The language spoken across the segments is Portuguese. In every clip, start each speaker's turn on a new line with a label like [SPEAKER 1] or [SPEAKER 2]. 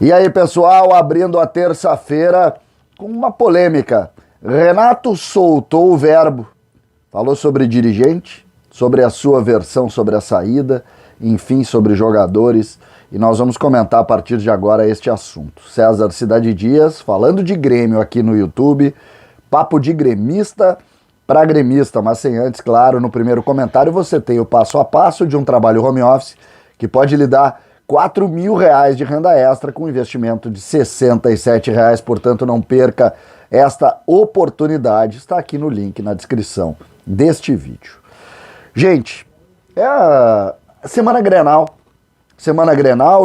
[SPEAKER 1] E aí, pessoal, abrindo a terça-feira com uma polêmica. Renato soltou o verbo, falou sobre dirigente, sobre a sua versão sobre a saída, enfim, sobre jogadores, e nós vamos comentar a partir de agora este assunto. César Cidade Dias, falando de Grêmio aqui no YouTube, papo de gremista para gremista, mas sem antes, claro, no primeiro comentário você tem o passo a passo de um trabalho home office que pode lhe dar R$4.000 de renda extra com investimento de R$67, portanto não perca esta oportunidade, está aqui no link na descrição deste vídeo. Gente, é a Semana Grenal,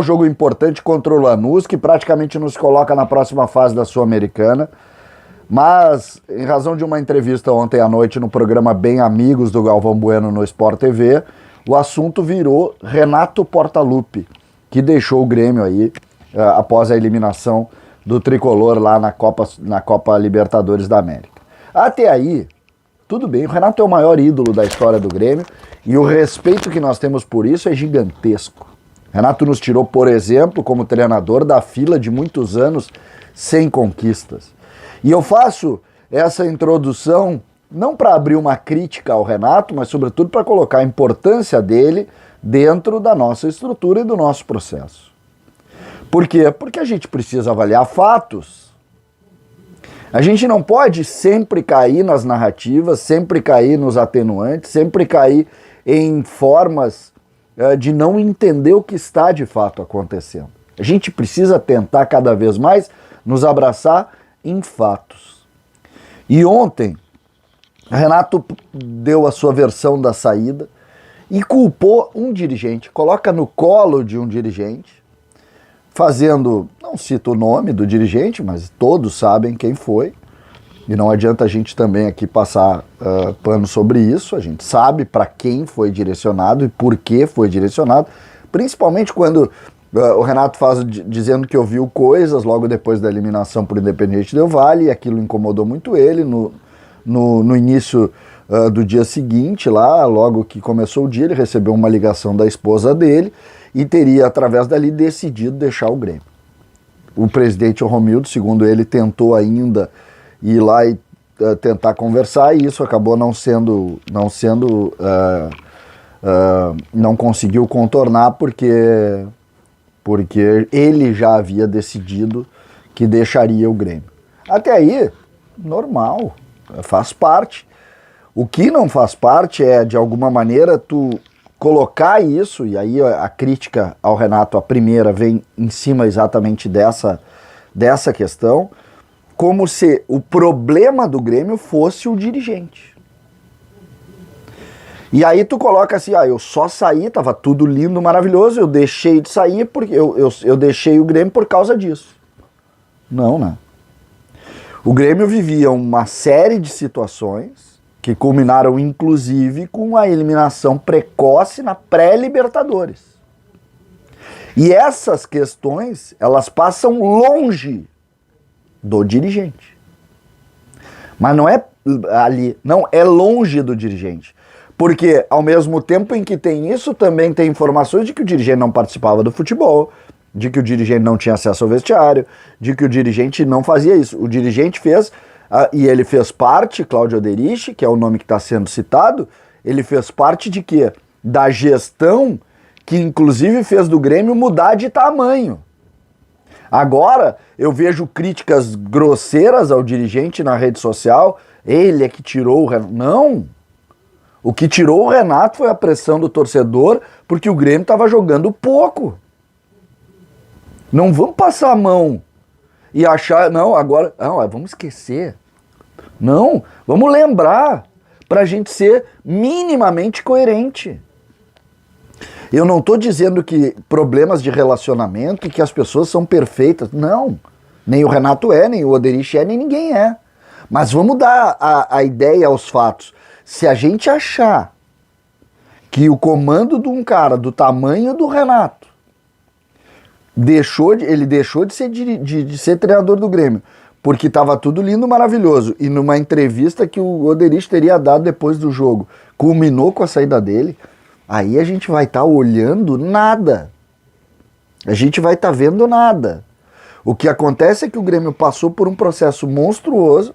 [SPEAKER 1] jogo importante contra o Lanús, que praticamente nos coloca na próxima fase da Sul-Americana, mas em razão de uma entrevista ontem à noite no programa Bem Amigos do Galvão Bueno no Sport TV, o assunto virou Renato Portaluppi, que deixou o Grêmio aí após a eliminação do Tricolor lá na Copa Libertadores da América. Até aí, tudo bem, o Renato é o maior ídolo da história do Grêmio e o respeito que nós temos por isso é gigantesco. Renato nos tirou, por exemplo, como treinador da fila de muitos anos sem conquistas. E eu faço essa introdução não para abrir uma crítica ao Renato, mas sobretudo para colocar a importância dele dentro da nossa estrutura e do nosso processo. Por quê? Porque a gente precisa avaliar fatos. A gente não pode sempre cair nas narrativas, sempre cair nos atenuantes, sempre cair em formas de não entender o que está de fato acontecendo. A gente precisa tentar cada vez mais nos abraçar em fatos. E ontem, Renato deu a sua versão da saída e culpou um dirigente, coloca no colo de um dirigente, fazendo, não cito o nome do dirigente, mas todos sabem quem foi, e não adianta a gente também aqui passar pano sobre isso, a gente sabe para quem foi direcionado e por que foi direcionado, principalmente quando o Renato faz dizendo que ouviu coisas logo depois da eliminação por Independiente Del Valle, e aquilo incomodou muito ele no início do dia seguinte, lá, logo que começou o dia, ele recebeu uma ligação da esposa dele e teria, através dali, decidido deixar o Grêmio. O presidente Romildo, segundo ele, tentou ainda ir lá e tentar conversar, e isso acabou não conseguiu contornar porque ele já havia decidido que deixaria o Grêmio. Até aí, normal, faz parte. O que não faz parte é, de alguma maneira, tu colocar isso, e aí a crítica ao Renato, a primeira, vem em cima exatamente dessa questão, como se o problema do Grêmio fosse o dirigente. E aí tu coloca assim, eu só saí, tava tudo lindo, maravilhoso, eu deixei de sair porque eu deixei o Grêmio por causa disso. Não, né? O Grêmio vivia uma série de situações que culminaram inclusive com a eliminação precoce na pré-Libertadores. E essas questões, elas passam longe do dirigente. Mas não é ali, não, é longe do dirigente. Porque ao mesmo tempo em que tem isso, também tem informações de que o dirigente não participava do futebol, de que o dirigente não tinha acesso ao vestiário, de que o dirigente não fazia isso. O dirigente fez, e ele fez parte, Cláudio Oderich, que é o nome que está sendo citado, ele fez parte de quê? Da gestão que inclusive fez do Grêmio mudar de tamanho. Agora eu vejo críticas grosseiras ao dirigente na rede social, ele é que tirou o Renato. Não! O que tirou o Renato foi a pressão do torcedor, porque o Grêmio estava jogando pouco. Não vamos passar a mão e achar, vamos esquecer. Não, vamos lembrar, para a gente ser minimamente coerente. Eu não estou dizendo que problemas de relacionamento e que as pessoas são perfeitas. Não, nem o Renato é, nem o Oderich é, nem ninguém é. Mas vamos dar a ideia aos fatos. Se a gente achar que o comando de um cara do tamanho do Renato ele deixou de ser treinador do Grêmio porque estava tudo lindo, maravilhoso, e numa entrevista que o Oderich teria dado depois do jogo, culminou com a saída dele, aí a gente vai estar olhando nada. A gente vai estar vendo nada. O que acontece é que o Grêmio passou por um processo monstruoso,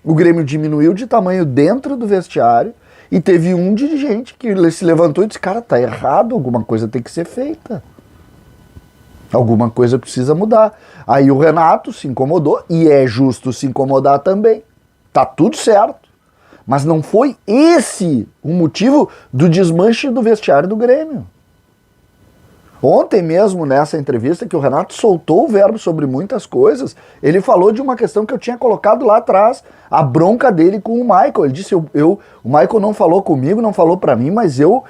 [SPEAKER 1] o Grêmio diminuiu de tamanho dentro do vestiário e teve um dirigente que se levantou e disse, cara, tá errado, alguma coisa tem que ser feita. Alguma coisa precisa mudar. Aí o Renato se incomodou, e é justo se incomodar também. Tá tudo certo. Mas não foi esse o motivo do desmanche do vestiário do Grêmio. Ontem mesmo, nessa entrevista, que o Renato soltou o verbo sobre muitas coisas, ele falou de uma questão que eu tinha colocado lá atrás, a bronca dele com o Michael. Ele disse, o Michael não falou comigo, não falou pra mim, mas eu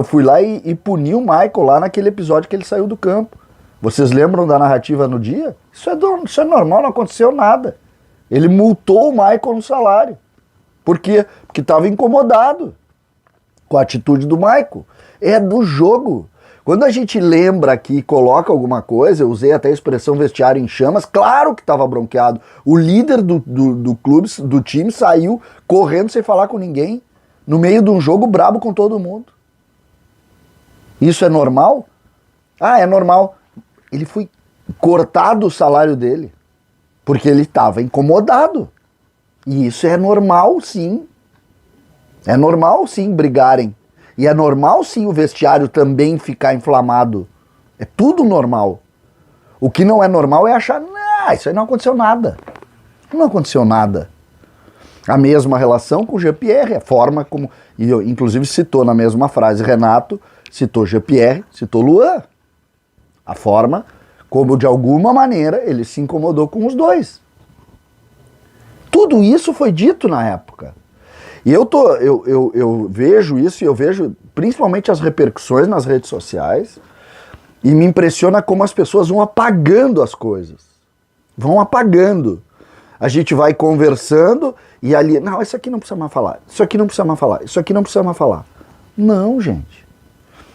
[SPEAKER 1] fui lá e puni o Michael lá naquele episódio que ele saiu do campo. Vocês lembram da narrativa no dia? Isso é normal, não aconteceu nada. Ele multou o Michael no salário. Por quê? Porque estava incomodado com a atitude do Michael. É do jogo. Quando a gente lembra aqui e coloca alguma coisa, eu usei até a expressão vestiário em chamas, claro que estava bronqueado. O líder do clube, do time, saiu correndo sem falar com ninguém, no meio de um jogo brabo com todo mundo. Isso é normal? Ah, é normal. Ele foi cortado o salário dele, porque ele estava incomodado. E isso é normal, sim. É normal, sim, brigarem. E é normal, sim, o vestiário também ficar inflamado. É tudo normal. O que não é normal é achar, não, isso aí não aconteceu nada. Não aconteceu nada. A mesma relação com o Jean-Pierre, a forma como... E eu, inclusive, citou na mesma frase Renato, citou Jean-Pierre, citou Luan. A forma como, de alguma maneira, ele se incomodou com os dois. Tudo isso foi dito na época. E eu vejo isso, e eu vejo principalmente as repercussões nas redes sociais, e me impressiona como as pessoas vão apagando as coisas. Vão apagando. A gente vai conversando e ali, não, isso aqui não precisa mais falar, isso aqui não precisa mais falar, isso aqui não precisa mais falar. Não, gente.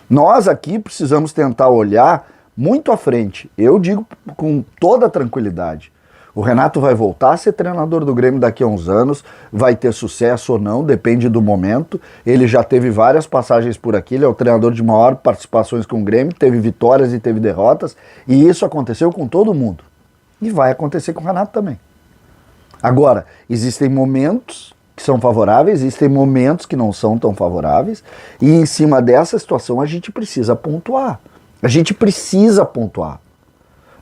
[SPEAKER 1] Nós aqui precisamos tentar olhar muito à frente. Eu digo com toda tranquilidade. O Renato vai voltar a ser treinador do Grêmio daqui a uns anos, vai ter sucesso ou não, depende do momento. Ele já teve várias passagens por aqui, ele é o treinador de maior participações com o Grêmio, teve vitórias e teve derrotas, e isso aconteceu com todo mundo. E vai acontecer com o Renato também. Agora, existem momentos que são favoráveis, existem momentos que não são tão favoráveis, e em cima dessa situação a gente precisa pontuar. A gente precisa pontuar.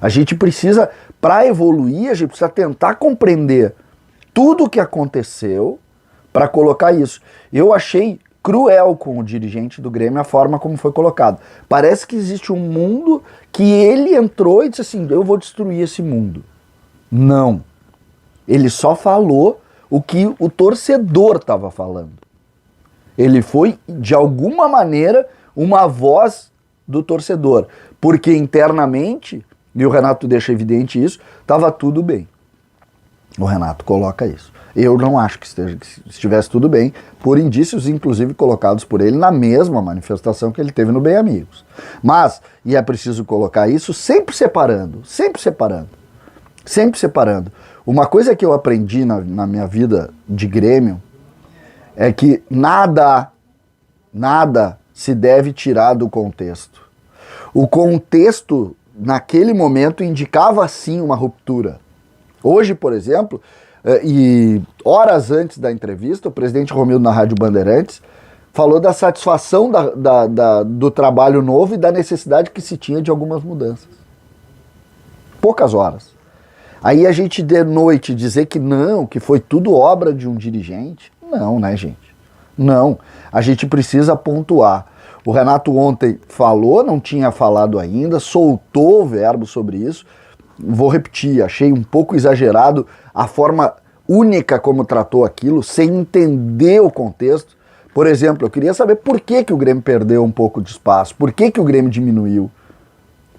[SPEAKER 1] A gente precisa, para evoluir, a gente precisa tentar compreender tudo o que aconteceu para colocar isso. Eu achei cruel com o dirigente do Grêmio a forma como foi colocado. Parece que existe um mundo que ele entrou e disse assim, eu vou destruir esse mundo. Não. Ele só falou o que o torcedor estava falando. Ele foi, de alguma maneira, uma voz do torcedor. Porque internamente... E o Renato deixa evidente isso, estava tudo bem. O Renato coloca isso. Eu não acho que estivesse tudo bem, por indícios, inclusive, colocados por ele na mesma manifestação que ele teve no Bem Amigos. Mas, e é preciso colocar isso sempre separando, sempre separando, sempre separando. Uma coisa que eu aprendi na minha vida de Grêmio é que nada se deve tirar do contexto. O contexto naquele momento indicava sim uma ruptura. Hoje, por exemplo, e horas antes da entrevista, o presidente Romildo na Rádio Bandeirantes falou da satisfação do trabalho novo e da necessidade que se tinha de algumas mudanças. Poucas horas. Aí a gente de noite dizer que não, que foi tudo obra de um dirigente. Não, né, gente? Não. A gente precisa pontuar. O Renato ontem falou, não tinha falado ainda, soltou o verbo sobre isso. Vou repetir, achei um pouco exagerado a forma única como tratou aquilo, sem entender o contexto. Por exemplo, eu queria saber por que o Grêmio perdeu um pouco de espaço, por que o Grêmio diminuiu,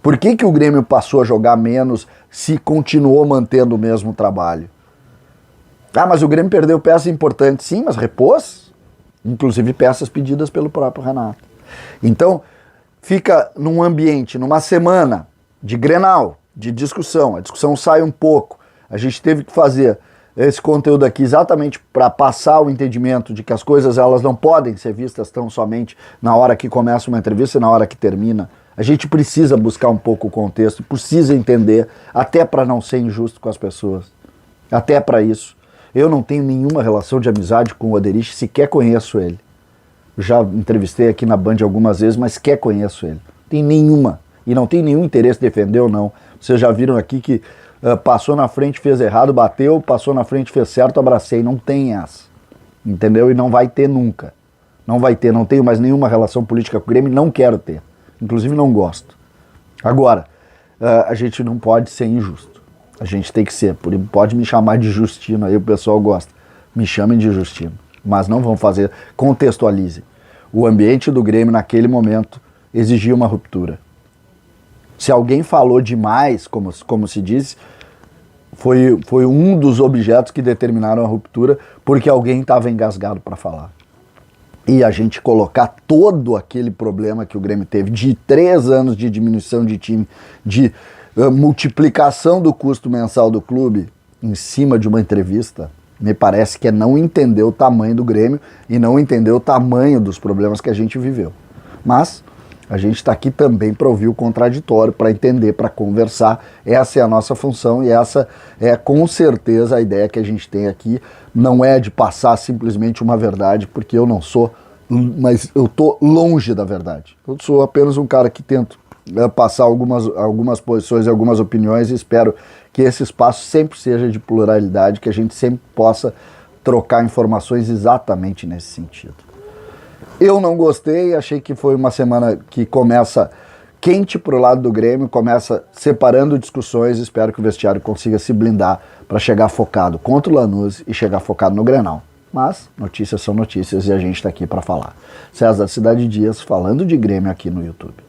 [SPEAKER 1] por que o Grêmio passou a jogar menos se continuou mantendo o mesmo trabalho. Ah, mas o Grêmio perdeu peças importantes, sim, mas repôs, inclusive peças pedidas pelo próprio Renato. Então, fica num ambiente, numa semana de Grenal, de discussão, a discussão sai um pouco, a gente teve que fazer esse conteúdo aqui exatamente para passar o entendimento de que as coisas elas não podem ser vistas tão somente na hora que começa uma entrevista e na hora que termina A gente precisa buscar um pouco o contexto, precisa entender, até para não ser injusto com as pessoas. Até para isso. Eu não tenho nenhuma relação de amizade com o Oderich, sequer conheço ele. Já entrevistei aqui na Band algumas vezes, mas sequer conheço ele. Tem nenhuma. E não tem nenhum interesse em defender ou não. Vocês já viram aqui que passou na frente, fez errado, bateu, passou na frente, fez certo, abracei. Não tem essa. Entendeu? E não vai ter nunca. Não vai ter, não tenho mais nenhuma relação política com o Grêmio, não quero ter. Inclusive não gosto. Agora, a gente não pode ser injusto. A gente tem que ser. Pode me chamar de Justino, aí o pessoal gosta. Me chamem de Justino. Mas não vão fazer. Contextualizem. O ambiente do Grêmio naquele momento exigia uma ruptura. Se alguém falou demais, como se diz, foi um dos objetos que determinaram a ruptura, porque alguém estava engasgado para falar. E a gente colocar todo aquele problema que o Grêmio teve de 3 anos de diminuição de time, de multiplicação do custo mensal do clube em cima de uma entrevista, me parece que é não entender o tamanho do Grêmio e não entender o tamanho dos problemas que a gente viveu. Mas a gente está aqui também para ouvir o contraditório, para entender, para conversar. Essa é a nossa função e essa é com certeza a ideia que a gente tem aqui. Não é de passar simplesmente uma verdade, porque eu não sou, mas eu estou longe da verdade. Eu sou apenas um cara que tento passar algumas posições e algumas opiniões e espero que esse espaço sempre seja de pluralidade, que a gente sempre possa trocar informações exatamente nesse sentido. Eu não gostei, achei que foi uma semana que começa quente pro lado do Grêmio, começa separando discussões, espero que o vestiário consiga se blindar para chegar focado contra o Lanús e chegar focado no Grenal. Mas notícias são notícias e a gente está aqui para falar. César Cidade Dias falando de Grêmio aqui no YouTube.